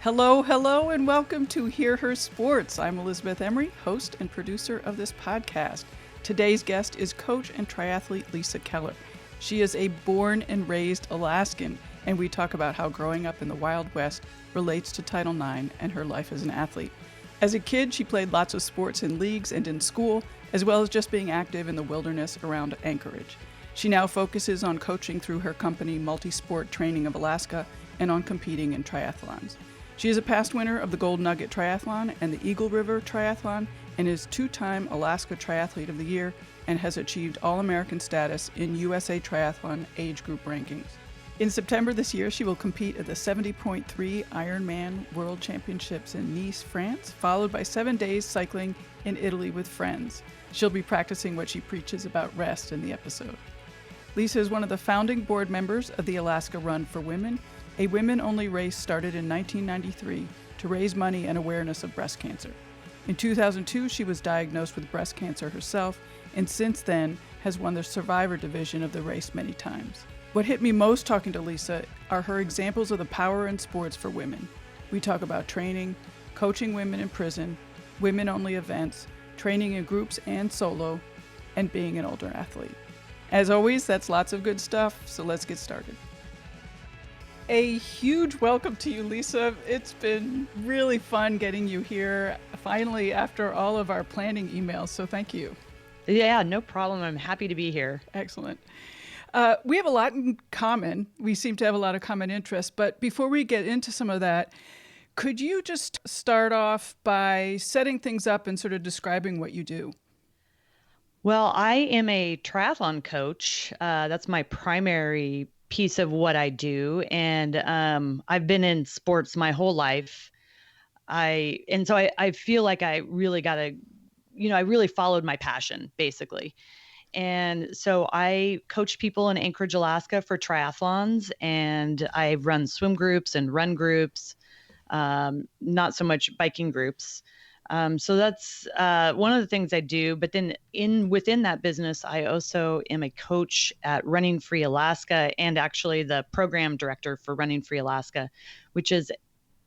Hello, hello, and welcome to Hear Her Sports. I'm Elizabeth Emery, host and producer of this podcast. Today's guest is coach and triathlete Lisa Keller. She is a born and raised Alaskan, and we talk about how growing up in the Wild West relates to Title IX and her life as an athlete. As a kid, she played lots of sports in leagues and in school, as well as just being active in the wilderness around Anchorage. She now focuses on coaching through her company Multisport Training of Alaska and on competing in triathlons. She is a past winner of the Gold Nugget Triathlon and the Eagle River Triathlon and is two-time Alaska Triathlete of the Year and has achieved All-American status in USA Triathlon age group rankings. In September this year, she will compete at the 70.3 Ironman World Championships in Nice, France, followed by 7 days cycling in Italy with friends. She'll be practicing what she preaches about rest in the episode. Lisa is one of the founding board members of the Alaska Run for Women, a women-only race started in 1993 to raise money and awareness of breast cancer. In 2002, she was diagnosed with breast cancer herself, and since then has won the survivor division of the race many times. What hit me most talking to Lisa are her examples of the power in sports for women. We talk about training, coaching women in prison, women-only events, training in groups and solo, and being an older athlete. As always, that's lots of good stuff, so let's get started. A huge welcome to you, Lisa. It's been really fun getting you here finally after all of our planning emails, so thank you. Yeah, no problem. I'm happy to be here. Excellent. We have a lot in common. We seem to have a lot of common interests, but before we get into some of that, could you just start off by setting things up and sort of describing what you do? Well, I am a triathlon coach. That's my primary piece of what I do. And I've been in sports my whole life. I feel like I really I really followed my passion, basically. And so I coach people in Anchorage, Alaska for triathlons, and I run swim groups and run groups, not so much biking groups. So that's one of the things I do. But then within that business, I also am a coach at Running Free Alaska and actually the program director for Running Free Alaska, which is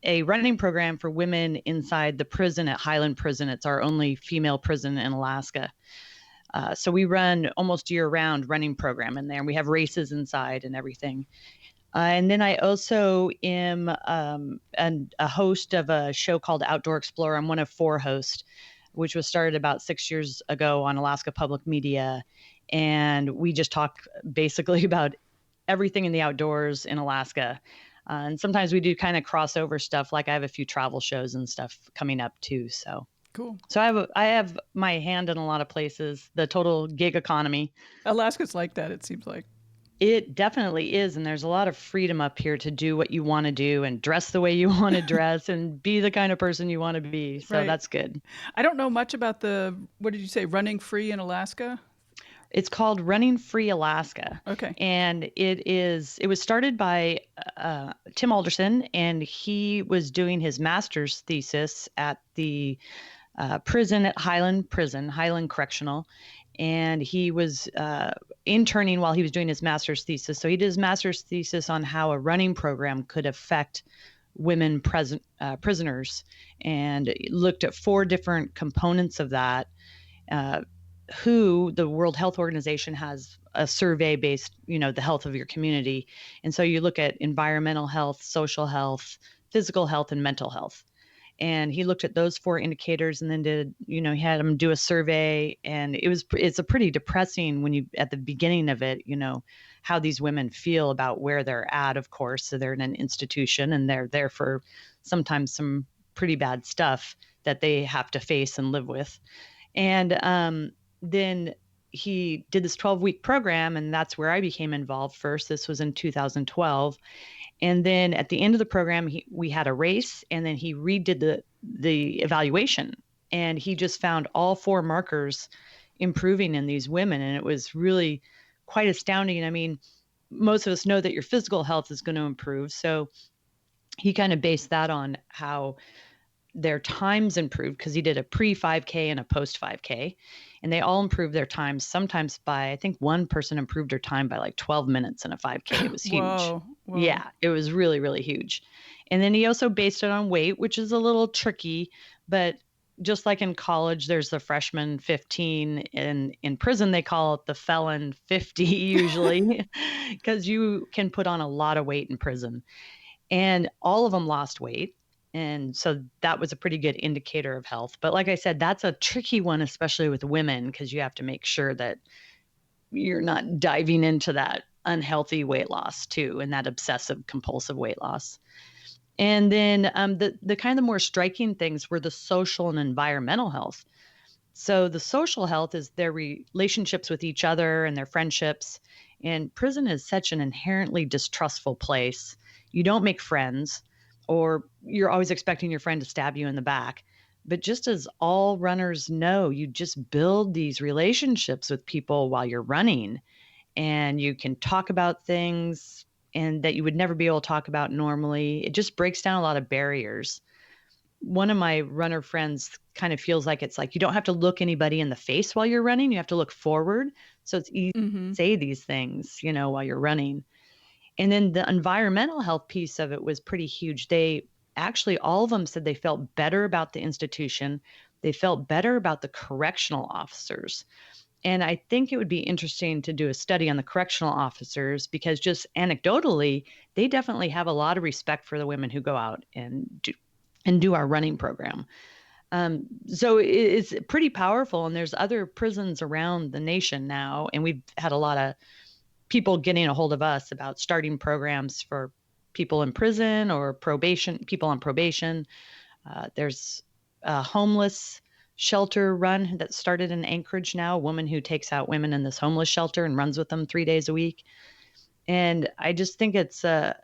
a running program for women inside the prison at Highland Prison. It's our only female prison in Alaska. So we run almost year-round running program in there, and we have races inside and everything. And then I also am a host of a show called Outdoor Explorer. I'm one of 4 hosts, which was started about 6 years ago on Alaska Public Media. And we just talk basically about everything in the outdoors in Alaska. And sometimes we do kind of crossover stuff, like I have a few travel shows and stuff coming up too. So cool. So I have my hand in a lot of places, the total gig economy. Alaska's like that, it seems like. It definitely is. And there's a lot of freedom up here to do what you want to do and dress the way you want to dress and be the kind of person you want to be. So That's good. I don't know much about what did you say, Running Free in Alaska? It's called Running Free Alaska. Okay. And it was started by Tim Alderson, and he was doing his master's thesis at the prison at Highland Correctional. And he was interning while he was doing his master's thesis. So he did his master's thesis on how a running program could affect women prisoners, and looked at 4 different components of that. The World Health Organization has a survey based, the health of your community. And so you look at environmental health, social health, physical health, and mental health. And he looked at those 4 indicators and then he had them do a survey. And it's a pretty depressing at the beginning of it, how these women feel about where they're at, of course. So they're in an institution and they're there for sometimes some pretty bad stuff that they have to face and live with. And then he did this 12-week program, and that's where I became involved first. This was in 2012. And then at the end of the program, we had a race, and then he redid the evaluation, and he just found all 4 markers improving in these women. And it was really quite astounding. I mean, most of us know that your physical health is going to improve. So he kind of based that on how their times improved, because he did a pre-5K and a post-5K, and they all improved their times, sometimes by, I think one person improved her time by like 12 minutes in a 5K. It was huge. Whoa. Yeah, it was really, really huge. And then he also based it on weight, which is a little tricky, but just like in college, there's the freshman 15, and in prison, they call it the felon 50 usually, because you can put on a lot of weight in prison. And all of them lost weight. And so that was a pretty good indicator of health. But like I said, that's a tricky one, especially with women, because you have to make sure that you're not diving into that unhealthy weight loss too, and that obsessive compulsive weight loss. And then the kind of more striking things were the social and environmental health. So the social health is their relationships with each other and their friendships. And prison is such an inherently distrustful place. You don't make friends, or you're always expecting your friend to stab you in the back. But just as all runners know, you just build these relationships with people while you're running, and you can talk about things and that you would never be able to talk about normally. It just breaks down a lot of barriers. One of my runner friends kind of feels like it's like you don't have to look anybody in the face while you're running. You have to look forward. So it's easy to Mm-hmm. say these things, while you're running. And then the environmental health piece of it was pretty huge. They actually, all of them said they felt better about the institution. They felt better about the correctional officers. And I think it would be interesting to do a study on the correctional officers, because just anecdotally, they definitely have a lot of respect for the women who go out and do our running program. So it's pretty powerful. And there's other prisons around the nation now, and we've had a lot of people getting a hold of us about starting programs for people in prison or people on probation. There's a homeless shelter run that started in Anchorage now, a woman who takes out women in this homeless shelter and runs with them 3 days a week. And I just think it's a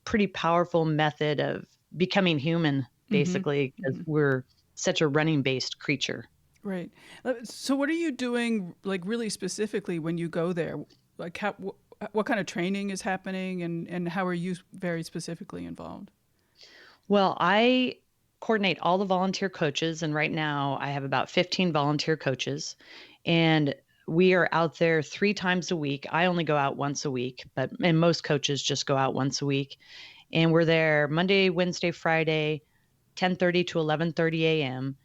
pretty powerful method of becoming human, Mm-hmm. basically, because Mm-hmm. we're such a running based creature. Right. So, what are you doing, like really specifically, when you go there? Like, what kind of training is happening, and how are you very specifically involved? Well, I coordinate all the volunteer coaches, and right now I have about 15 volunteer coaches, and we are out there 3 times a week. I only go out once a week, and most coaches just go out once a week. And we're there Monday, Wednesday, Friday, 10:30 to 11:30 a.m.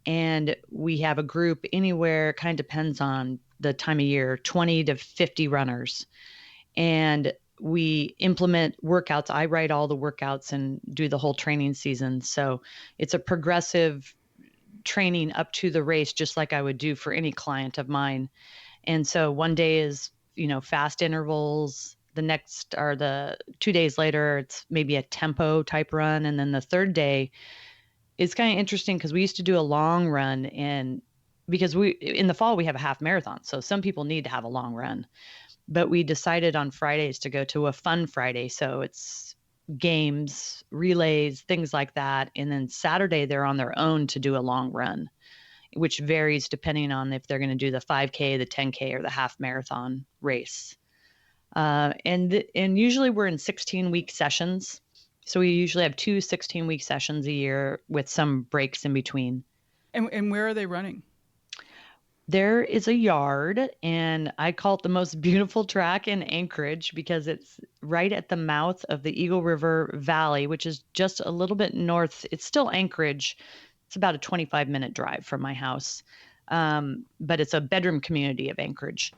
And we have a group anywhere, kind of depends on the time of year, 20 to 50 runners. And we implement workouts. I write all the workouts and do the whole training season. So it's a progressive training up to the race, just like I would do for any client of mine. And so one day is, fast intervals. The next, or the 2 days later, it's maybe a tempo type run. And then the third day is kind of interesting, because we used to do a long run, and because in the fall we have a half marathon. So some people need to have a long run, but we decided on Fridays to go to a fun Friday. So it's games, relays, things like that. And then Saturday, they're on their own to do a long run, which varies depending on if they're going to do the 5K, the 10K, or the half marathon race. And usually we're in 16-week sessions. So we usually have two 16-week sessions a year with some breaks in between. And where are they running? There is a yard, and I call it the most beautiful track in Anchorage, because it's right at the mouth of the Eagle River Valley, which is just a little bit north. It's still Anchorage. It's about a 25-minute drive from my house. But it's a bedroom community of Anchorage,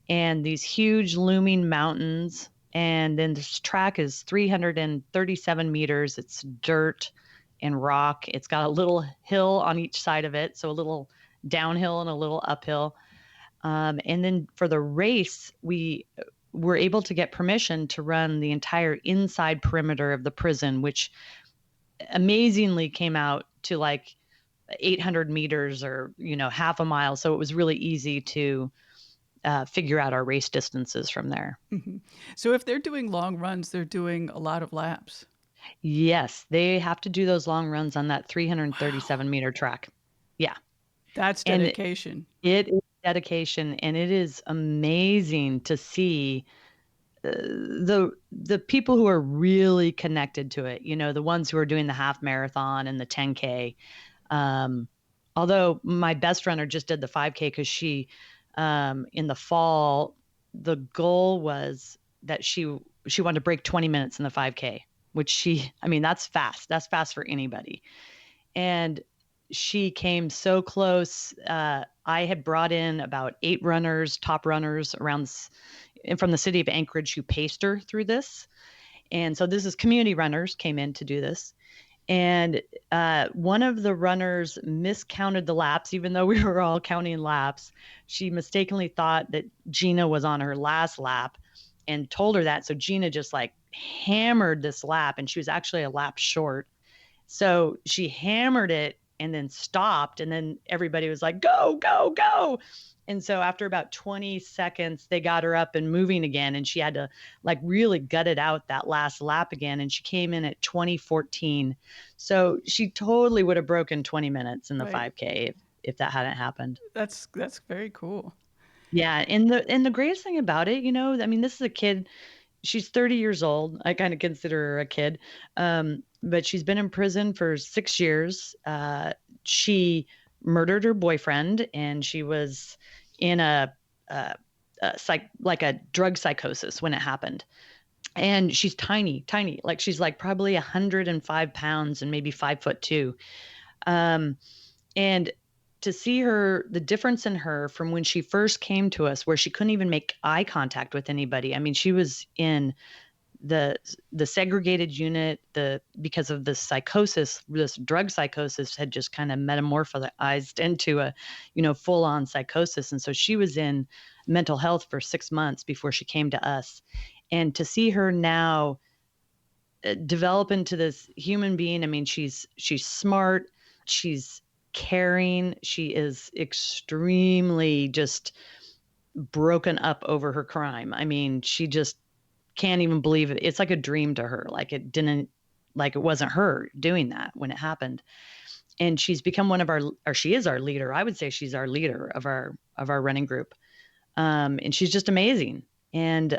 and these huge looming mountains. And then this track is 337 meters. It's dirt and rock. It's got a little hill on each side of it, so a little downhill and a little uphill. And then for the race, we were able to get permission to run the entire inside perimeter of the prison, which amazingly came out to like 800 meters, or half a mile. So it was really easy to figure out our race distances from there. Mhm. So, if they're doing long runs, they're doing a lot of laps. Yes, they have to do those long runs on that Wow, 337-meter track. Yeah. that's And dedication. it is dedication, and it is amazing to see the people who are really connected to it. The ones who are doing the half marathon and the 10K. Um, Although my best runner just did the 5K, because in the fall, the goal was that she wanted to break 20 minutes in the 5K. which I mean, that's fast. That's fast for anybody. And she came so close. I had brought in about 8 runners, top runners and from the city of Anchorage who paced her through this. And so this is community runners came in to do this. And one of the runners miscounted the laps, even though we were all counting laps. She mistakenly thought that Gina was on her last lap and told her that. So Gina just like hammered this lap, and she was actually a lap short. So she hammered it and then stopped. And then everybody was like, go, go, go. And so after about 20 seconds, they got her up and moving again. And she had to like really gut it out that last lap again. And she came in at 2014. So she totally would have broken 20 minutes in the Right. 5K if that hadn't happened. That's very cool. Yeah. And the greatest thing about it, I mean, this is a kid. She's 30 years old. I kind of consider her a kid. But she's been in prison for 6 years. She murdered her boyfriend, and she was in like a drug psychosis when it happened. And she's tiny, tiny. Like she's like probably 105 pounds and maybe 5'2". Um, and to see her, the difference in her from when she first came to us, where she couldn't even make eye contact with anybody. I mean, she was in the segregated unit, because of the psychosis, this drug psychosis had just kind of metamorphosed into a, full on psychosis. And so she was in mental health for 6 months before she came to us. And to see her now develop into this human being, I mean, she's smart, she's caring, she is extremely just broken up over her crime. I mean, she just can't even believe it. It's like a dream to her. Like it wasn't her doing that when it happened. And she's become she is our leader. I would say she's our leader of our running group. And she's just amazing. And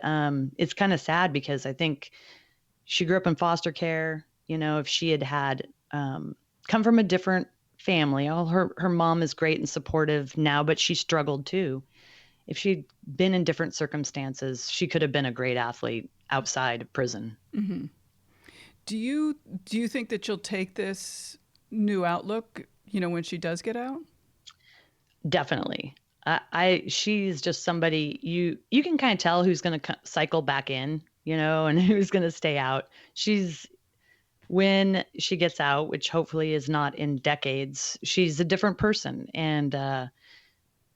it's kind of sad because I think she grew up in foster care. If she had come from a different family, her mom is great and supportive now, but she struggled too. If she'd been in different circumstances, she could have been a great athlete outside of prison. Mm-hmm. Do you think that she'll take this new outlook, when she does get out? Definitely. She's just somebody you can kind of tell who's going to cycle back in, and who's going to stay out. When she gets out, which hopefully is not in decades, she's a different person. And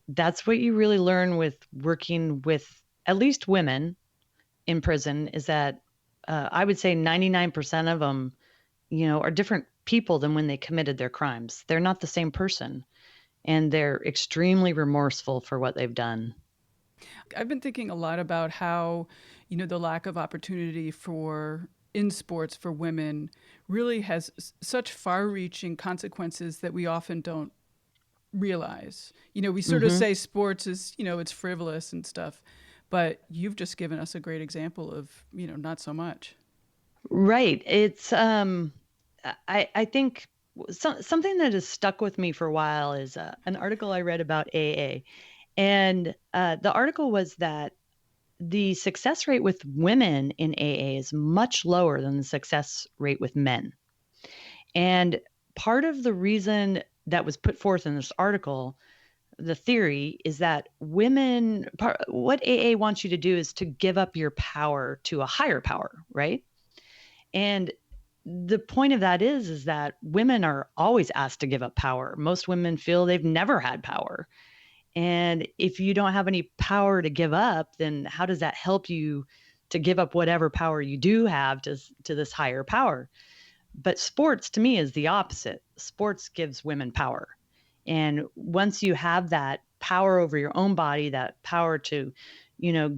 that's what you really learn with working with at least women in prison, is that I would say 99% of them, are different people than when they committed their crimes. They're not the same person, and they're extremely remorseful for what they've done. I've been thinking a lot about how, the lack of opportunity in sports for women really has such far-reaching consequences that we often don't realize. We sort of say sports is, it's frivolous and stuff, but you've just given us a great example of, not so much. Right. It's I think something that has stuck with me for a while is an article I read about AA. And the article was that the success rate with women in AA is much lower than the success rate with men. And part of the reason that was put forth in this article, the theory is that what AA wants you to do is to give up your power to a higher power, right? And the point of that is that women are always asked to give up power. Most women feel they've never had power. And if you don't have any power to give up, then how does that help you to give up whatever power you do have to this higher power? But sports, to me, is the opposite. Sports gives women power. And once you have that power over your own body, that power to,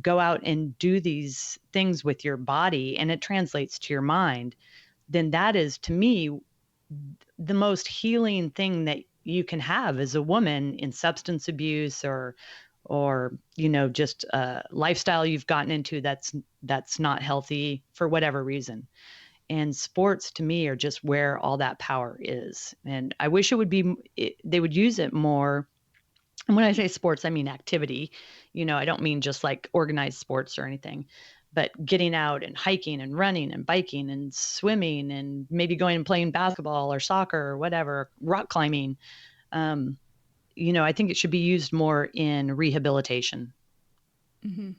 go out and do these things with your body, and it translates to your mind, then that is, to me, the most healing thing that you can have as a woman in substance abuse or just a lifestyle you've gotten into that's not healthy for whatever reason. And sports, to me, are just where all that power is. And I wish they would use it more. And when I say sports, I mean activity. I don't mean just like organized sports or anything. but getting out and hiking and running and biking and swimming and maybe going and playing basketball or soccer or whatever, rock climbing, um, I think it should be used more in rehabilitation. Mm-hmm.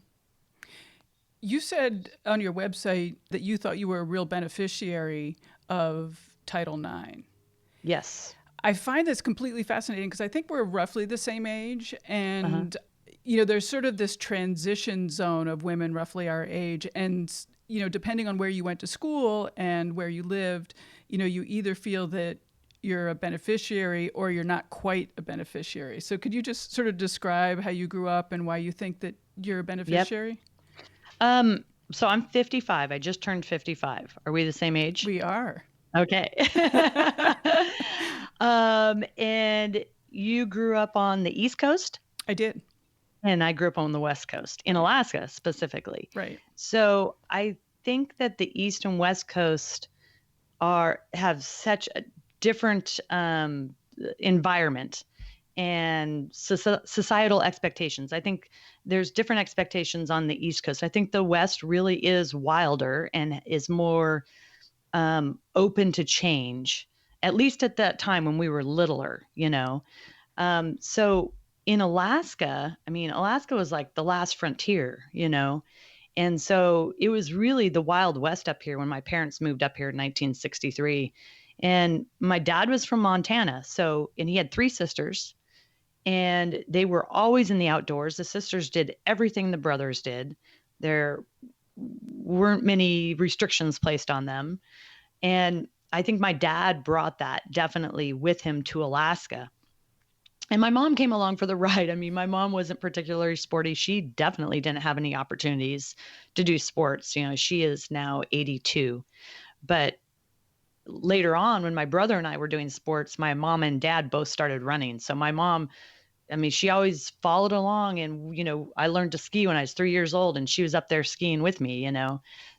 You said on your website that you thought you were a real beneficiary of Title IX. Yes. I find this completely fascinating because I think we're roughly the same age, Uh-huh. and there's sort of this transition zone of women roughly our age, and depending on where you went to school and where you lived, you either feel that you're a beneficiary or you're not quite a beneficiary. So could you just sort of describe how you grew up and why you think that you're a Yep. beneficiary? Um, so I'm 55. I just turned 55. Are we the same age? We are. Okay. And you grew up on the East Coast, I did. and I grew up on the West Coast, in Right. Alaska specifically. Right. So I think that the East and West Coast have such a different environment and societal expectations. I think there's different expectations on the East Coast. I think the West really is wilder and is more open to change, at least at that time when we were littler. So in Alaska, I mean, Alaska was like the last frontier. And so it was really the Wild West up here when my parents moved up here in 1963. And my dad was from Montana. And he had three sisters, and they were always in the outdoors. The sisters did everything the brothers did. There weren't many restrictions placed on them. And I think my dad brought that definitely with him to Alaska. And my mom came along for the ride. I mean, my mom wasn't particularly sporty. She definitely didn't have any opportunities to do sports. She is now 82. But later on, when my brother and I were doing sports, my mom and dad both started running. So my mom, I mean, she always followed along. And, I learned to ski when I was 3 years old, and she was up there skiing with me.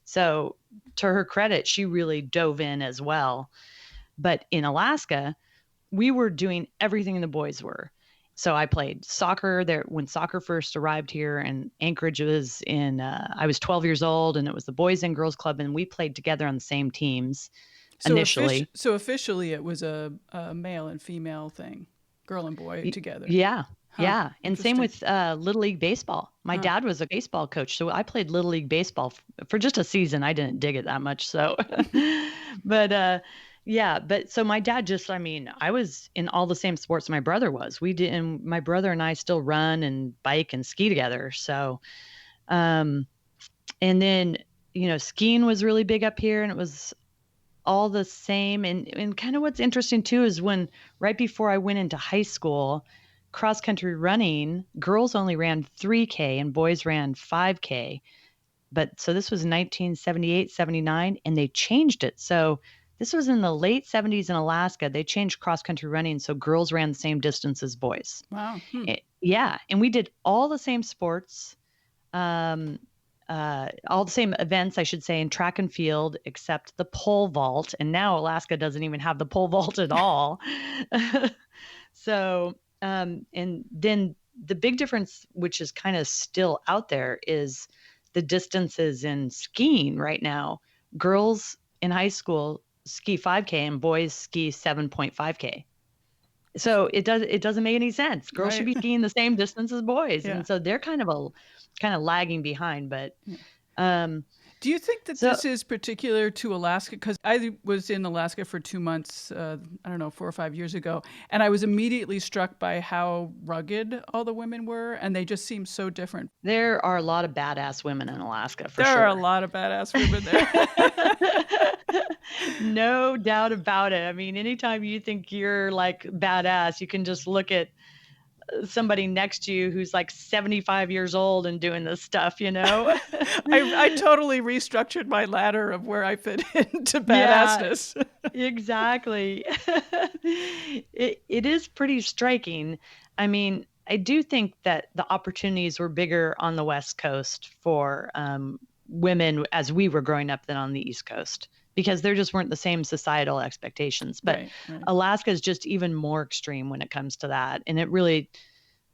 So to her credit, she really dove in as well. But in Alaska, we were doing everything the boys were. So I played soccer there when soccer first arrived here, and Anchorage I was 12 years old, and it was the Boys and Girls Club, and we played together on the same teams initially. So officially, it was a male and female thing, girl and boy together. Yeah. Huh. Yeah. And same with Little League Baseball. My Huh. dad was a baseball coach. So I played Little League Baseball for just a season. I didn't dig it that much. So, but yeah. But so my dad I was in all the same sports my brother was. My brother and I still run and bike and ski together. So, and then, skiing was really big up here, and it was all the same. And kind of what's interesting too is when right before I went into high school, cross country running, girls only ran 3K and boys ran 5K. But so this was 1978, 79, and they changed it. So this was in the late 70s in Alaska. They changed cross country running so girls ran the same distance as boys. Wow. Yeah. And we did all the same sports. All the same events, I should say, in track and field, except the pole vault. And now Alaska doesn't even have the pole vault at all. So, and then the big difference, which is kind of still out there, is the distances in skiing right now. Girls in high school ski 5K and boys ski 7.5K. So it doesn't make any sense. Girls should be skiing the same distance as boys. Yeah. And so they're kind of lagging behind. But do you think that this is particular to Alaska? Because I was in Alaska for 2 months, 4 or 5 years ago, and I was immediately struck by how rugged all the women were, and they just seemed so different. There are a lot of badass women in Alaska, for sure. There are a lot of badass women there. No doubt about it. I mean, anytime you think you're like badass, you can just look at somebody next to you who's like 75 years old and doing this stuff, I totally restructured my ladder of where I fit into badassness. Yeah, exactly. It is pretty striking. I mean, I do think that the opportunities were bigger on the West Coast for women as we were growing up than on the East Coast, because there just weren't the same societal expectations. But right. Alaska is just even more extreme when it comes to that. And it really,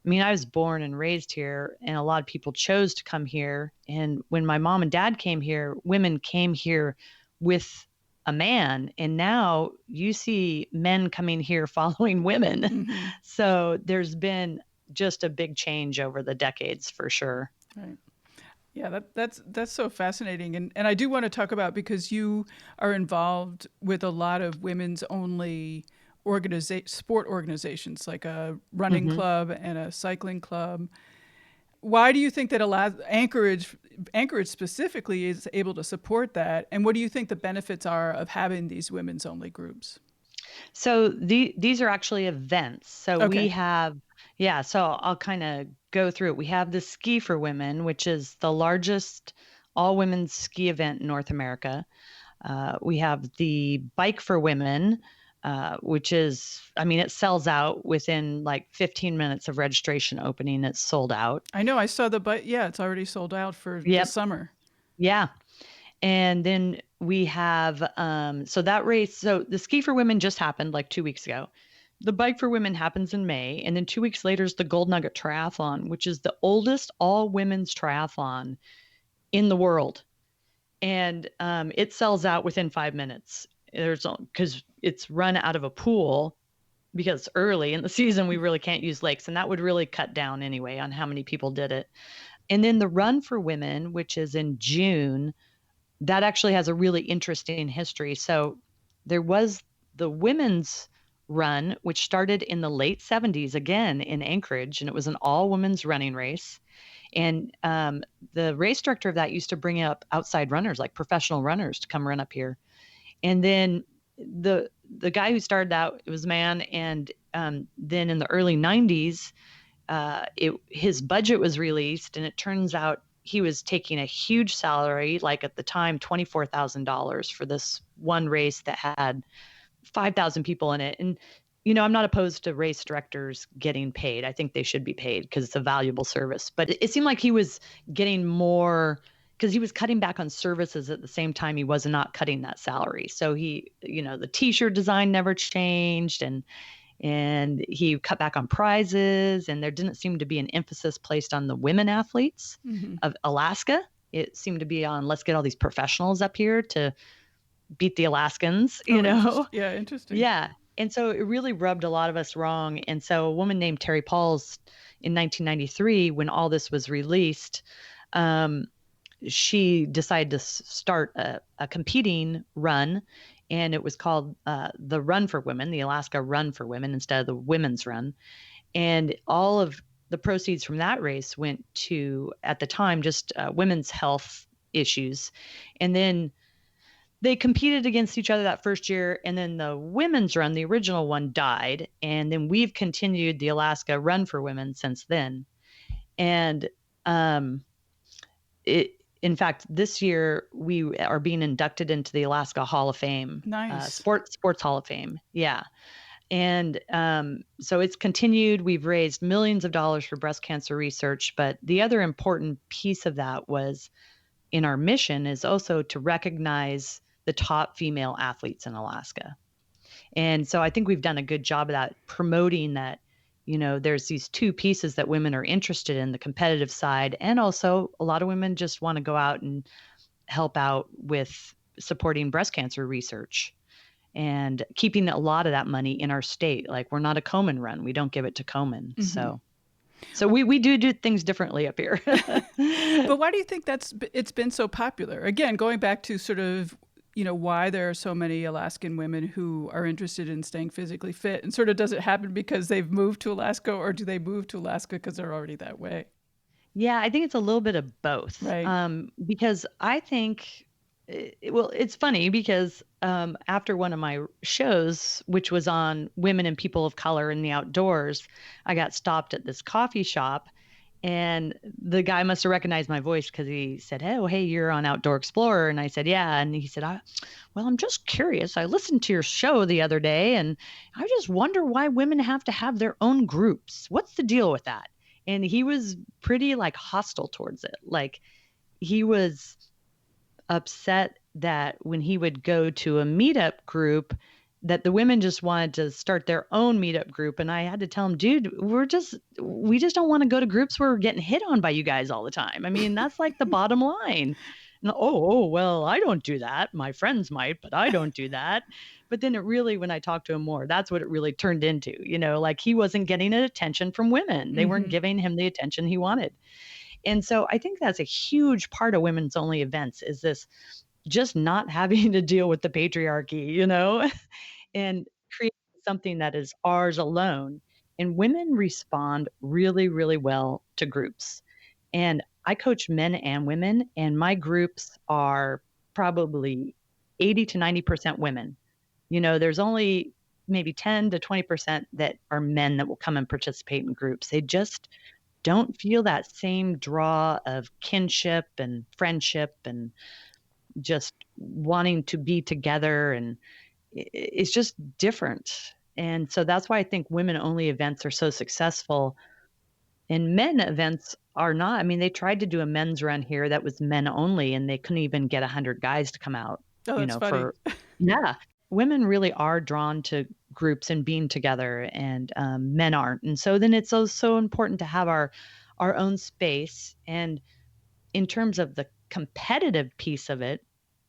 I mean, I was born and raised here, and a lot of people chose to come here. And when my mom and dad came here, women came here with a man. And now you see men coming here following women. Mm-hmm. So there's been just a big change over the decades for sure. Right. Yeah, that's so fascinating, and I do want to talk about, because you are involved with a lot of women's only sport organizations, like a running Hmm. club and a cycling club. Why do you think that Anchorage specifically is able to support that, and what do you think the benefits are of having these women's only groups? So these are actually events. So we Okay. have, yeah, so I'll kind of go through it. We have the Ski for Women, which is the largest all women's ski event in North America. We have the Bike for Women, which is, I mean, it sells out within like 15 minutes of registration opening. It's sold out. I know, I saw but yeah, it's already sold out for the Yep. summer. Yeah. And then we have, so that race, so the Ski for Women just happened like 2 weeks ago. The Bike for Women happens in May. And then 2 weeks later is the Gold Nugget Triathlon, which is the oldest all women's triathlon in the world. And it sells out within 5 minutes. There's because it's run out of a pool because early in the season we really can't use lakes, and that would really cut down anyway on how many people did it. And then the Run for Women, which is in June, that actually has a really interesting history. So there was the women's run, which started in the late 70s again in Anchorage, and it was an all women's running race. And the race director of that used to bring up outside runners, like professional runners, to come run up here. And then the guy who started that, it was a man, and then in the early 90s, his budget was released, and it turns out he was taking a huge salary, like at the time, $24,000 for this one race that had 5,000 people in it. And, I'm not opposed to race directors getting paid. I think they should be paid because it's a valuable service. But it seemed like he was getting more because he was cutting back on services at the same time he was not cutting that salary. So the t-shirt design never changed, and he cut back on prizes, and there didn't seem to be an emphasis placed on the women athletes Mm-hmm. of Alaska. It seemed to be on, let's get all these professionals up here to beat the Alaskans, Oh, yeah, interesting. Yeah. And so it really rubbed a lot of us wrong. And so a woman named Terry Pauls in 1993, when all this was released, she decided to start a competing run, and it was called the Run for Women, the Alaska Run for Women, instead of the Women's Run. And all of the proceeds from that race went to, at the time, just women's health issues. And then they competed against each other that first year, and then the women's run, the original one, died. And then we've continued the Alaska Run for Women since then. And in fact, this year we are being inducted into the Alaska Hall of Fame, Nice. sports Hall of Fame. Yeah. And so it's continued. We've raised millions of dollars for breast cancer research. But the other important piece of that was, in our mission, is also to recognize the top female athletes in Alaska. And so I think we've done a good job of that, promoting that, there's these two pieces that women are interested in, the competitive side, and also a lot of women just want to go out and help out with supporting breast cancer research and keeping a lot of that money in our state. Like, we're not a Komen run. We don't give it to Komen. Mm-hmm. So we do things differently up here. But why do you think it's been so popular? Again, going back to sort of, why there are so many Alaskan women who are interested in staying physically fit, and sort of, does it happen because they've moved to Alaska, or do they move to Alaska because they're already that way? Yeah, I think it's a little bit of both. Right. Because I think, well, it's funny because after one of my shows, which was on women and people of color in the outdoors, I got stopped at this coffee shop, and the guy must have recognized my voice because he said, "Oh, hey, you're on Outdoor Explorer." And I said, "Yeah." And he said, "Well, I'm just curious. I listened to your show the other day, and I just wonder why women have to have their own groups. What's the deal with that?" And he was pretty like hostile towards it. Like, he was upset that when he would go to a meetup group, that the women just wanted to start their own meetup group. And I had to tell them, dude, we just don't want to go to groups where we're getting hit on by you guys all the time. I mean, that's like the bottom line. And, well, I don't do that. My friends might, but I don't do that. But then it really, when I talked to him more, that's what it really turned into, like he wasn't getting attention from women. They weren't giving him the attention he wanted. And so I think that's a huge part of women's only events is this just not having to deal with the patriarchy, and create something that is ours alone. And women respond really, really well to groups. And I coach men and women, and my groups are probably 80 to 90% women. There's only maybe 10 to 20% that are men that will come and participate in groups. They just don't feel that same draw of kinship and friendship and just wanting to be together. And it's just different. And so that's why I think women only events are so successful. And men events are not. I mean, they tried to do a men's run here that was men only, and they couldn't even get 100 guys to come out, Oh, that's funny. yeah. Women really are drawn to groups and being together, and men aren't. And so then it's so important to have our own space. And in terms of the competitive piece of it,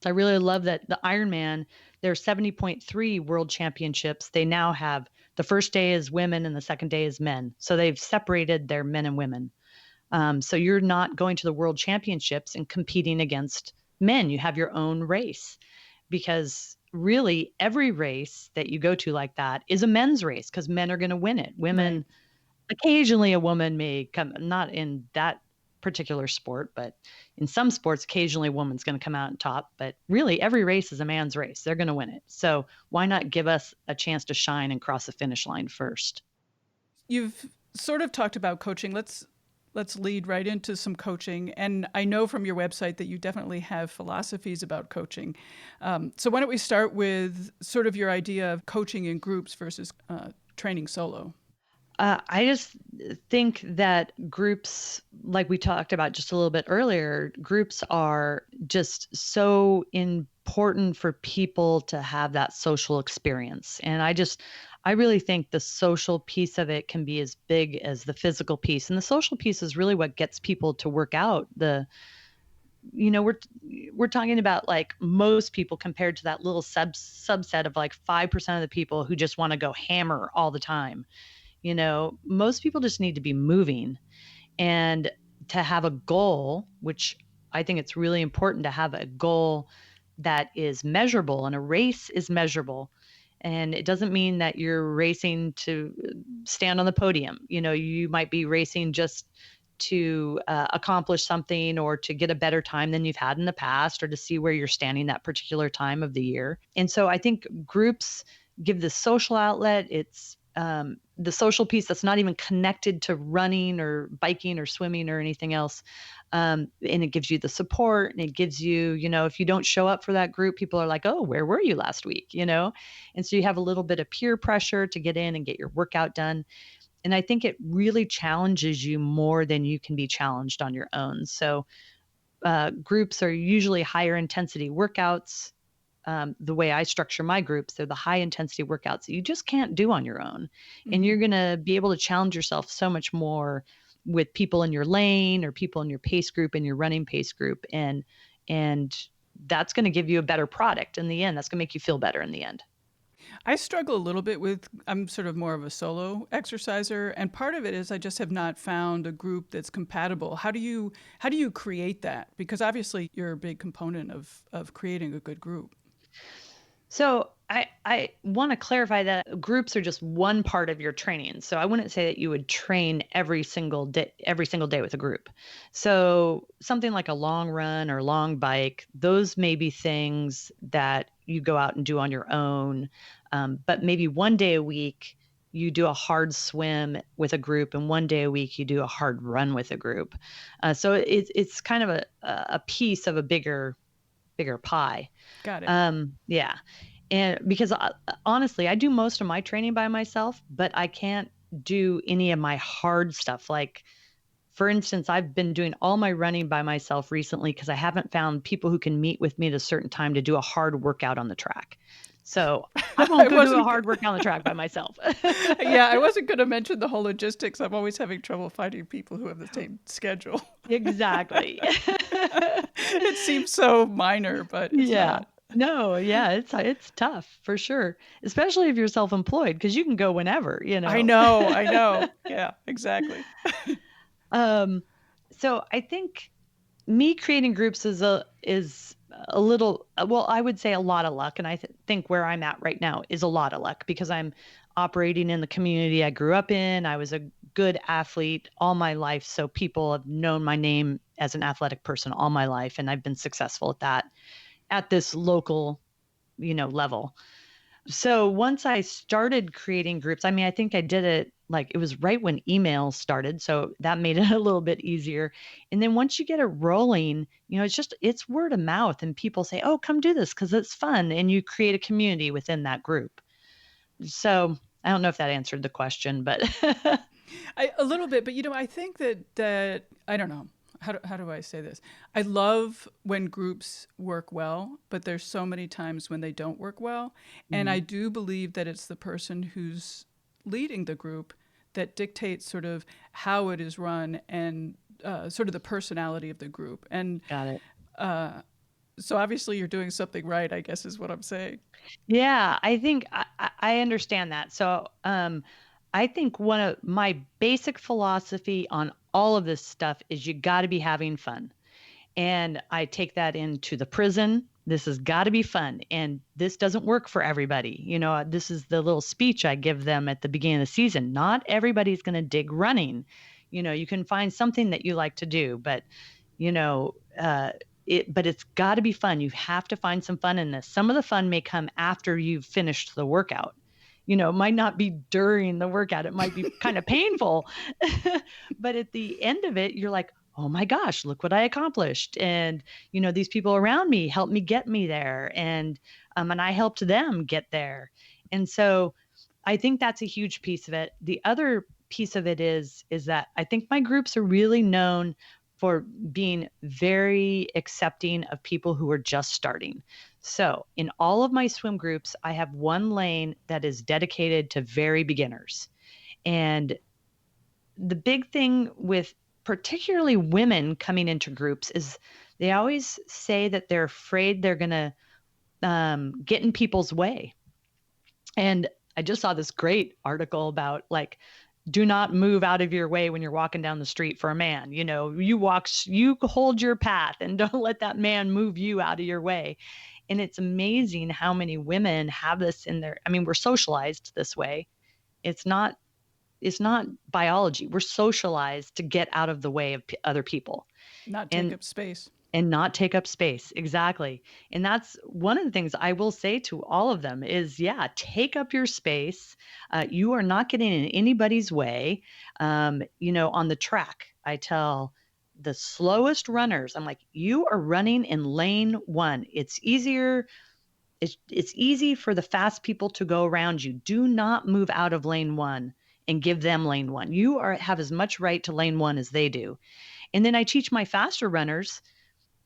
I really love that the Ironman, there's 70.3 world championships. They now have the first day is women and the second day is men. So they've separated their men and women. So you're not going to the world championships and competing against men. You have your own race, because really every race that you go to like that is a men's race because men are going to win it. Women, Right. occasionally a woman may come, not in that particular sport, but in some sports, occasionally a woman's going to come out on top. But really, every race is a man's race. They're going to win it. So why not give us a chance to shine and cross the finish line first? You've sort of talked about coaching. Let's lead right into some coaching. And I know from your website that you definitely have philosophies about coaching. So why don't we start with sort of your idea of coaching in groups versus training solo? I just think that groups, like we talked about just a little bit earlier, groups are just so important for people to have that social experience. And I really think the social piece of it can be as big as the physical piece. And the social piece is really what gets people to work out. We're talking about like most people compared to that little subset of like 5% of the people who just want to go hammer all the time. Most people just need to be moving and to have a goal, which I think it's really important to have a goal that is measurable, and a race is measurable. And it doesn't mean that you're racing to stand on the podium. You might be racing just to accomplish something or to get a better time than you've had in the past or to see where you're standing that particular time of the year. And so I think groups give the social outlet. It's the social piece that's not even connected to running or biking or swimming or anything else. And it gives you the support, and it gives you, if you don't show up for that group, people are like, oh, where were you last week? And so you have a little bit of peer pressure to get in and get your workout done. And I think it really challenges you more than you can be challenged on your own. So groups are usually higher intensity workouts. The way I structure my groups, they're the high intensity workouts that you just can't do on your own. Mm-hmm. And you're going to be able to challenge yourself so much more with people in your lane or people in your pace group and your running pace group. And that's going to give you a better product in the end. That's going to make you feel better in the end. I struggle a little bit with, I'm sort of more of a solo exerciser, and part of it is I just have not found a group that's compatible. How do you create that? Because obviously you're a big component of creating a good group. So I want to clarify that groups are just one part of your training. So I wouldn't say that you would train every single day with a group. So something like a long run or long bike, those may be things that you go out and do on your own. But maybe one day a week you do a hard swim with a group, and one day a week you do a hard run with a group. So it's kind of a piece of a bigger pie. Got it. Yeah. And because honestly, I do most of my training by myself, but I can't do any of my hard stuff. Like, for instance, I've been doing all my running by myself recently because I haven't found people who can meet with me at a certain time to do a hard workout on the track. So I won't I go do a wasn't. hard work on the track by myself. Yeah, I wasn't going to mention the whole logistics. I'm always having trouble finding people who have the same schedule. Exactly. It seems so minor, but it's Yeah. not. No, yeah, it's tough for sure, especially if you're self-employed because you can go whenever, you I know. know, I know. Yeah, exactly. Um, so I think me creating groups is a little well, I would say a lot of luck, and think where I'm at right now is a lot of luck because I'm operating in the community I grew up in. I was a good athlete all my life, so people have known my name as an athletic person all my life, and I've been successful at that at this local, level. So once I started creating groups, I mean, I think I did it like it was right when email started. So that made it a little bit easier. And then once you get it rolling, it's word of mouth and people say, oh, come do this because it's fun. And you create a community within that group. So I don't know if that answered the question, but A little bit, but I think that I don't know. How do I say this? I love when groups work well, but there's so many times when they don't work well. And I Mhm. do believe that it's the person who's leading the group that dictates sort of how it is run and sort of the personality of the group. And Got it. so obviously you're doing something right, I guess is what I'm saying. Yeah, I think I understand that. So, I think one of my basic philosophy on all of this stuff is you got to be having fun. And I take that into the prison. This has got to be fun. And this doesn't work for everybody. This is the little speech I give them at the beginning of the season. Not everybody's going to dig running. You can find something that you like to do, but, you know, uh, but it's got to be fun. You have to find some fun in this. Some of the fun may come after you've finished the workout. It might not be during the workout. It might be kind of painful. But at the end of it, you're like, oh my gosh, look what I accomplished. And, these people around me helped me get me there. And I helped them get there. And so I think that's a huge piece of it. The other piece of it is that I think my groups are really known for being very accepting of people who are just starting. So, in all of my swim groups, I have one lane that is dedicated to very beginners. And the big thing with particularly women coming into groups is they always say that they're afraid they're going to get in people's way. And I just saw this great article about like, do not move out of your way when you're walking down the street for a man. You hold your path and don't let that man move you out of your way. And it's amazing how many women have this in their, I mean, we're socialized this way. It's not it's not biology. We're socialized to get out of the way of other people Not take and up space. not take up space. Exactly. And that's one of the things I will say to all of them is, yeah, take up your space. You are not getting in anybody's way. On the track, I tell the slowest runners, I'm like, you are running in lane one. It's easier. It's easy for the fast people to go around you. Do not move out of lane one and give them lane one. You have as much right to lane one as they do. And then I teach my faster runners,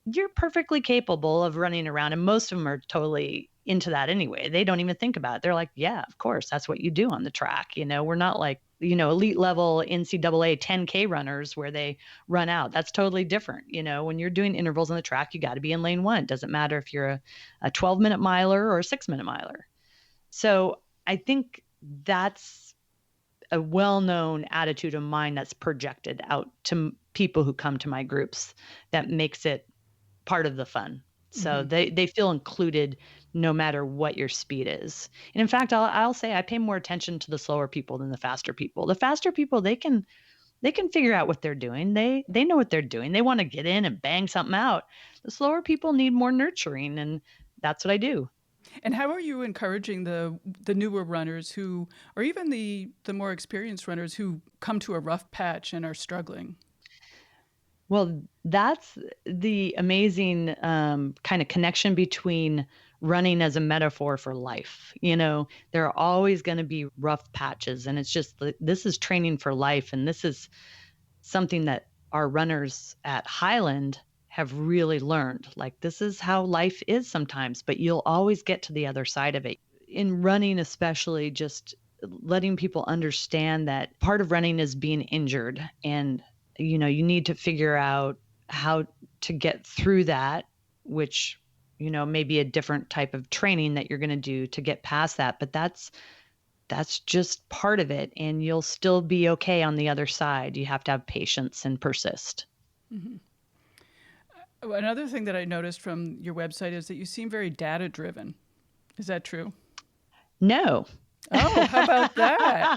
you're perfectly capable of running around. And most of them are totally into that anyway. They don't even think about it. They're like, yeah, of course, that's what you do on the track. We're not like, elite level NCAA 10K runners where they run out. That's totally different. When you're doing intervals on the track, you got to be in lane one. It doesn't matter if you're a 12-minute miler or a 6-minute miler. So I think that's a well-known attitude of mine that's projected out to people who come to my groups that makes it part of the fun. So Hmm. they feel included no matter what your speed is. And in fact, I'll say I pay more attention to the slower people than the faster people. The faster people, they can figure out what they're doing. They know what they're doing. They want to get in and bang something out. The slower people need more nurturing, and that's what I do. And how are you encouraging the newer runners who, or even the more experienced runners who come to a rough patch and are struggling? Well, that's the amazing kind of connection between running as a metaphor for life. There are always going to be rough patches, and it's just this is training for life. And this is something that our runners at Highland have really learned. Like, this is how life is sometimes, but you'll always get to the other side of it. in running, especially, just letting people understand that part of running is being injured. And, you need to figure out how to get through that, which, may be a different type of training that you're going to do to get past that. But that's just part of it. And you'll still be okay on the other side. You have to have patience and persist. Mm-hmm. Another thing that I noticed from your website is that you seem very data driven. Is that true? No. Oh, how about that?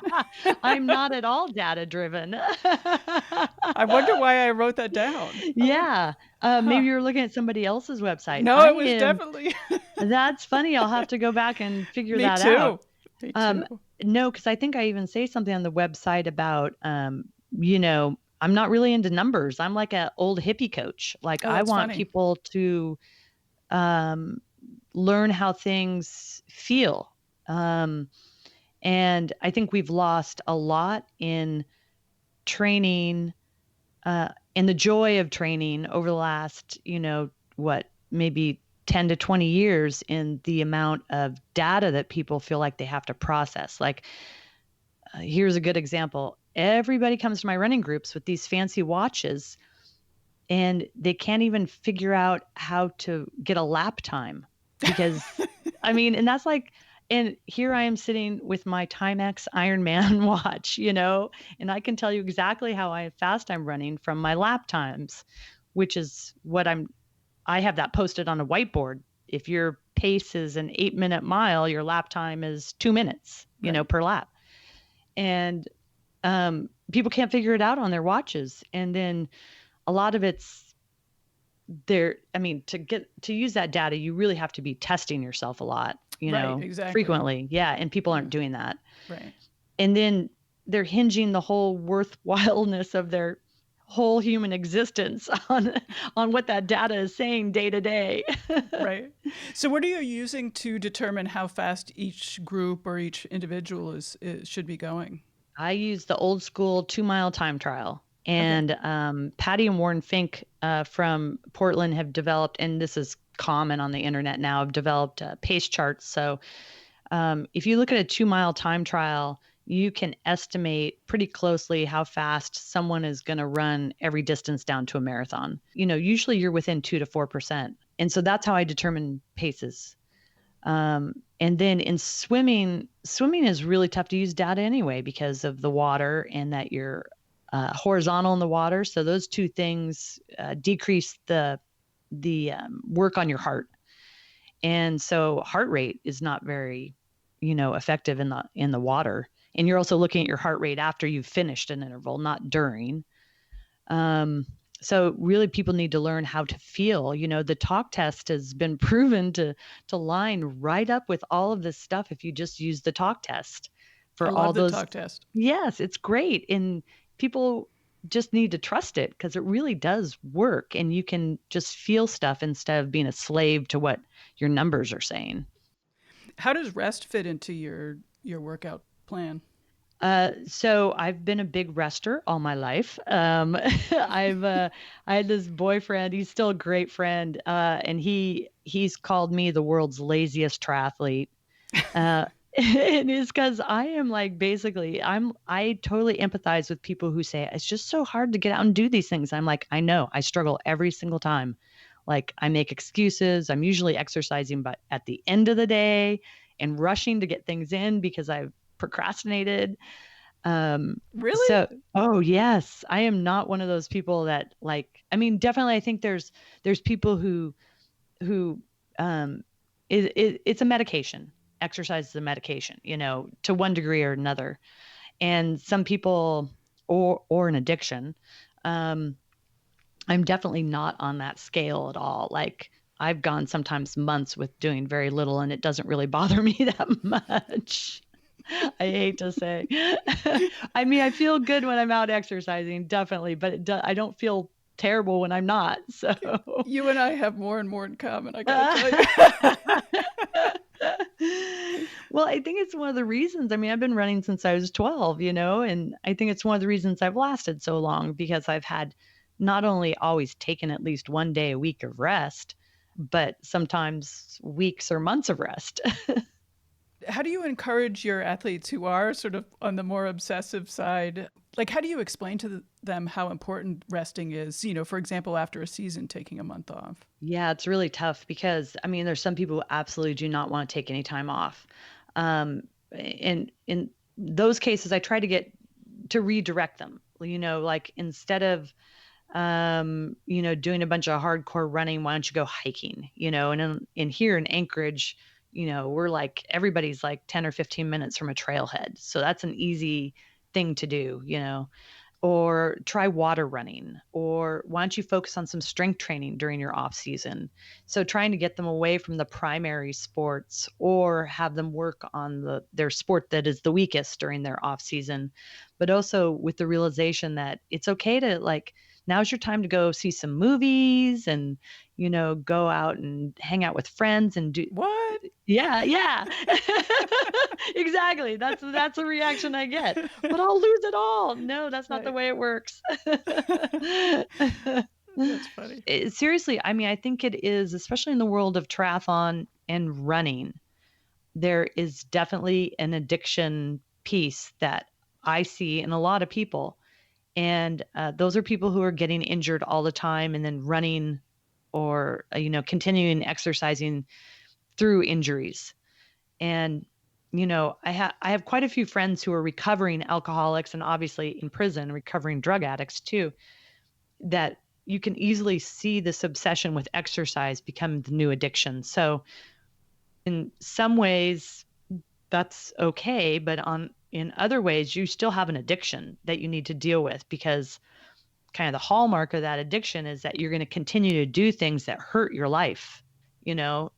I'm not at all data driven. I wonder why I wrote that down. Yeah. Huh. Maybe you're looking at somebody else's website. No, I it was am. definitely That's funny. I'll have to go back and figure me that out. too. Me Um, too. no, because I think I even say something on the website about, I'm not really into numbers. I'm like an old hippie coach. Like, Oh, I that's want funny. people to um, learn how things feel. Um, and I think we've lost a lot in training, in the joy of training over the last, maybe 10 to 20 years, in the amount of data that people feel like they have to process. Like, here's a good example. Everybody comes to my running groups with these fancy watches, and they can't even figure out how to get a lap time because, I mean, and that's like, and here I am sitting with my Timex Ironman watch, and I can tell you exactly how fast I'm running from my lap times, which is I have that posted on a whiteboard. If your pace is an 8-minute mile, your lap time is 2 minutes, Right. per lap. And people can't figure it out on their watches. And then a lot of it's there. I mean, to use that data, you really have to be testing yourself a lot, Right. Exactly. frequently. Yeah. And people Yeah. aren't doing that. Right. And then they're hinging the whole worthwhileness of their whole human existence on what that data is saying day to day. Right. So, what are you using to determine how fast each group or each individual is should be going? I use the old school 2-mile time trial. Okay. And Patty and Warren Fink from Portland have developed, and this is common on the internet now, have developed pace charts. So if you look at a 2-mile time trial, you can estimate pretty closely how fast someone is going to run every distance down to a marathon. Usually you're within 2 to 4%. And so that's how I determine paces. And then in swimming is really tough to use data anyway because of the water and that you're horizontal in the water. So those two things decrease the work on your heart. And so heart rate is not very, effective in the water. And you're also looking at your heart rate after you've finished an interval, not during. Um, so really people need to learn how to feel. The talk test has been proven to line right up with all of this stuff if you just use the talk test I for all love the those. talk test. Yes, it's great. And people just need to trust it because it really does work, and you can just feel stuff instead of being a slave to what your numbers are saying. How does rest fit into your workout plan? So I've been a big rester all my life. I had this boyfriend. He's still a great friend, and he's called me the world's laziest triathlete. Uh, and it's because I am like basically I totally empathize with people who say it's just so hard to get out and do these things. I'm like, I know, I struggle every single time. Like, I make excuses. I'm usually exercising, but at the end of the day and rushing to get things in because I've procrastinated. Um, Really? so, oh yes, I am not one of those people that, like, I mean, definitely I think there's people who um it's a medication. Exercise is a medication, to one degree or another. And some people, or an addiction. Um I'm definitely not on that scale at all. Like, I've gone sometimes months with doing very little and it doesn't really bother me that much. I hate to say. I mean, I feel good when I'm out exercising, definitely, but I don't feel terrible when I'm not. So, You and I have more and more in common, I got to tell you. well, I think it's one of the reasons. I mean, I've been running since I was 12, and I think it's one of the reasons I've lasted so long because I've had not only always taken at least one day a week of rest, but sometimes weeks or months of rest. how do you encourage your athletes who are sort of on the more obsessive side? Like, how do you explain to them how important resting is? For example, after a season, taking a month off. Yeah, it's really tough because I mean, there's some people who absolutely do not want to take any time off. Um, and in those cases, I try to get to redirect them. Like instead of doing a bunch of hardcore running, why don't you go hiking? And in here in Anchorage, we're like everybody's like 10 or 15 minutes from a trailhead. So that's an easy thing to do. Or try water running, or why don't you focus on some strength training during your off season? So trying to get them away from the primary sports or have them work on their sport that is the weakest during their off season, but also with the realization that it's okay to like, now's your time to go see some movies and, go out and hang out with friends and do. What? Yeah, yeah. Exactly. That's a reaction I get. But I'll lose it all. No, that's not the Right. way it works. That's funny. Seriously, I mean, I think it is, especially in the world of triathlon and running, there is definitely an addiction piece that I see in a lot of people. And those are people who are getting injured all the time and then running or, continuing exercising through injuries. And I have quite a few friends who are recovering alcoholics and obviously in prison recovering drug addicts too, that you can easily see this obsession with exercise become the new addiction. So in some ways that's okay, but in other ways you still have an addiction that you need to deal with, because kind of the hallmark of that addiction is that you're going to continue to do things that hurt your life.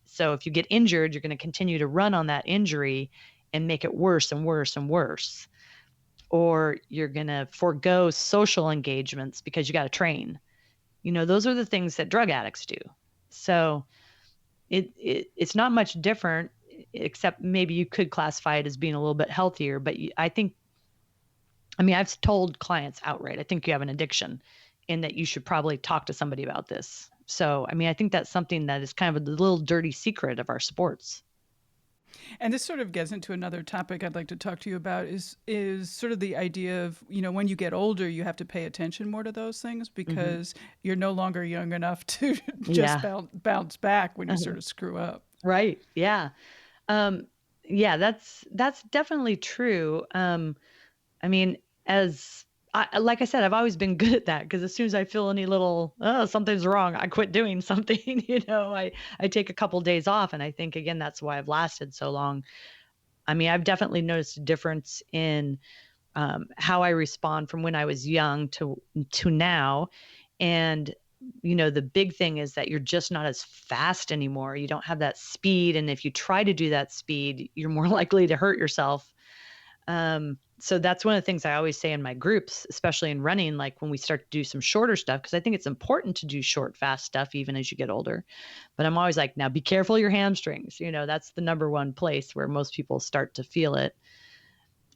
So if you get injured, you're going to continue to run on that injury and make it worse and worse and worse. Or you're going to forego social engagements because you got to train. Those are the things that drug addicts do. So it's not much different, except maybe you could classify it as being a little bit healthier. But I mean, I've told clients outright, I think you have an addiction and that you should probably talk to somebody about this. So, I mean, I think that's something that is kind of a little dirty secret of our sports. And this sort of gets into another topic I'd like to talk to you about is sort of the idea of, when you get older, you have to pay attention more to those things because you're no longer young enough to just Yeah. bounce back when you sort of screw up. Right. Yeah. Yeah, that's definitely true. I mean, like I said, I've always been good at that, because as soon as I feel any little, oh, something's wrong, I quit doing something. I take a couple days off, and I think again that's why I've lasted so long. I mean, I've definitely noticed a difference in how I respond from when I was young to now, and the big thing is that you're just not as fast anymore. You don't have that speed, and if you try to do that speed, you're more likely to hurt yourself. So that's one of the things I always say in my groups, especially in running, like when we start to do some shorter stuff, because I think it's important to do short, fast stuff, even as you get older. But I'm always like, now be careful of your hamstrings. That's the number one place where most people start to feel it.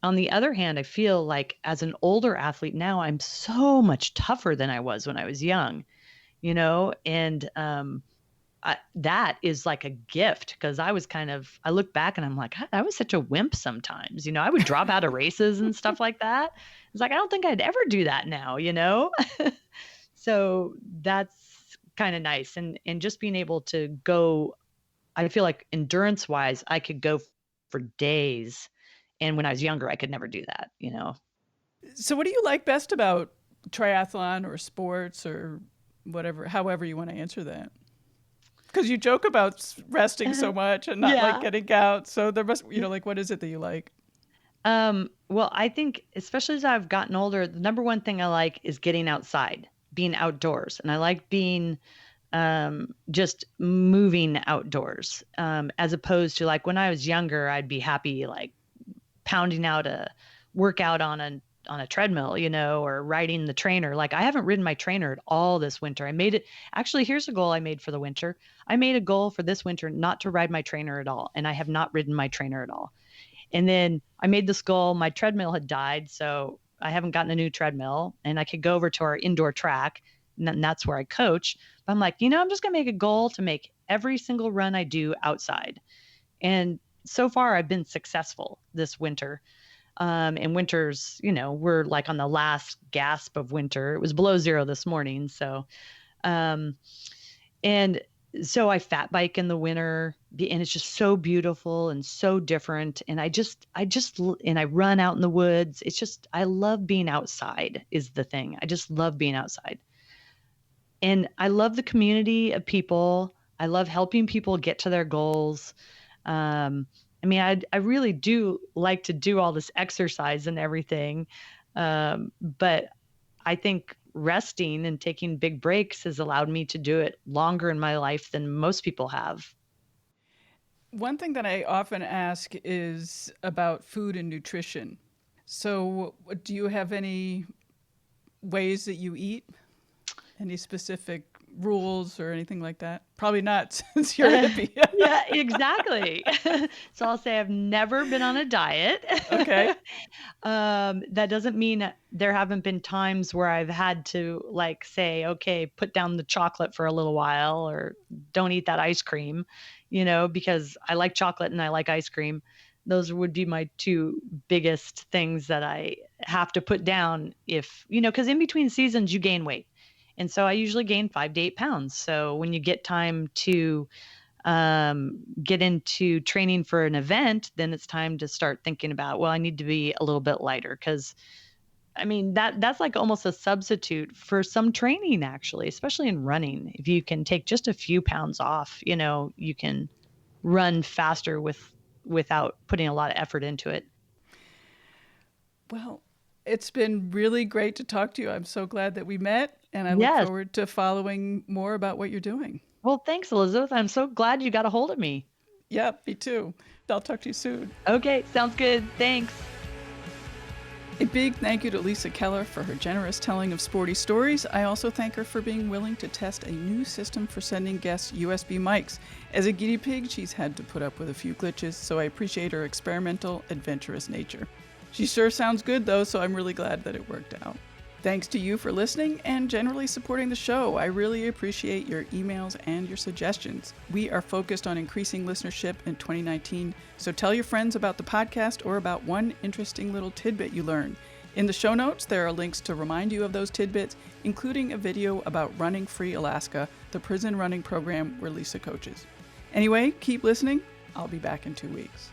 On the other hand, I feel like as an older athlete now, I'm so much tougher than I was when I was young, and that is like a gift, because I look back and I'm like, I was such a wimp sometimes. I would drop out of races and stuff like that. It's like, I don't think I'd ever do that now. So that's kind of nice. And just being able to go, I feel like endurance wise, I could go for days. And when I was younger, I could never do that. So what do you like best about triathlon or sports or whatever, however you want to answer that? Because you joke about resting so much and not like Yeah. getting out. So there must, like, what is it that you like? Well, I think especially as I've gotten older, the number one thing I like is getting outside, being outdoors. And I like being just moving outdoors, as opposed to like when I was younger, I'd be happy like pounding out a workout on a treadmill, or riding the trainer. Like I haven't ridden my trainer at all this winter. I made it. Actually, here's a goal I made for the winter. I made a goal for this winter not to ride my trainer at all. And I have not ridden my trainer at all. And then I made this goal. My treadmill had died, so I haven't gotten a new treadmill, and I could go over to our indoor track, and that's where I coach. But I'm like, I'm just going to make a goal to make every single run I do outside. And so far I've been successful this winter. And winters, we're like on the last gasp of winter. It was below zero this morning. So, um, and so I fat bike in the winter, and it's just so beautiful and so different. And and I run out in the woods. It's just, I love being outside is the thing. I just love being outside. And I love the community of people. I love helping people get to their goals. I really do like to do all this exercise and everything. But I think resting and taking big breaks has allowed me to do it longer in my life than most people have. One thing that I often ask is about food and nutrition. So, do you have any ways that you eat? Any specific rules or anything like that? Probably not, since you're a hippie. Yeah, exactly. So I'll say I've never been on a diet. Okay. That doesn't mean there haven't been times where I've had to say, okay, put down the chocolate for a little while, or don't eat that ice cream, because I like chocolate and I like ice cream. Those would be my two biggest things that I have to put down because in between seasons you gain weight. And so I usually gain 5 to 8 pounds. So when you get time to get into training for an event, then it's time to start thinking about, well, I need to be a little bit lighter, because that's like almost a substitute for some training, actually, especially in running. If you can take just a few pounds off, you can run faster without putting a lot of effort into it. Well, it's been really great to talk to you. I'm so glad that we met, and I look forward to following more about what you're doing. Well, thanks, Elizabeth. I'm so glad you got a hold of me. Yeah, me too. I'll talk to you soon. Okay, sounds good. Thanks. A big thank you to Lisa Keller for her generous telling of sporty stories. I also thank her for being willing to test a new system for sending guests USB mics. As a guinea pig, she's had to put up with a few glitches, so I appreciate her experimental, adventurous nature. She sure sounds good, though, so I'm really glad that it worked out. Thanks to you for listening and generally supporting the show. I really appreciate your emails and your suggestions. We are focused on increasing listenership in 2019, so tell your friends about the podcast or about one interesting little tidbit you learned. In the show notes, there are links to remind you of those tidbits, including a video about Running Free Alaska, the prison running program where Lisa coaches. Anyway, keep listening. I'll be back in 2 weeks.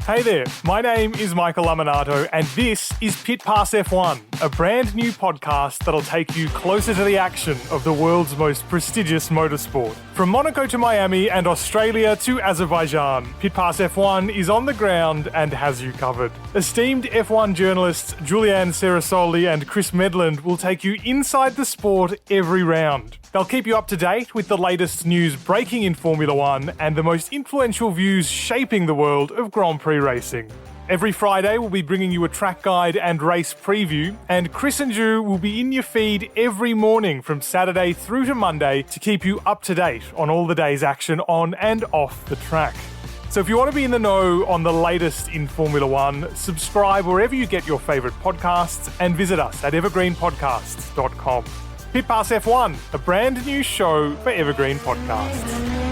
Hey there, my name is Michael Laminato and this is Pit Pass F1, a brand new podcast that'll take you closer to the action of the world's most prestigious motorsport. From Monaco to Miami and Australia to Azerbaijan, Pit Pass F1 is on the ground and has you covered. Esteemed F1 journalists Julianne Cerasoli and Chris Medland will take you inside the sport every round. They'll keep you up to date with the latest news breaking in Formula One and the most influential views shaping the world of Grand Prix racing. Every Friday, we'll be bringing you a track guide and race preview, and Chris and Ju will be in your feed every morning from Saturday through to Monday to keep you up to date on all the day's action on and off the track. So if you want to be in the know on the latest in Formula One, subscribe wherever you get your favourite podcasts and visit us at evergreenpodcasts.com. Pit Pass F1, a brand new show for Evergreen Podcasts.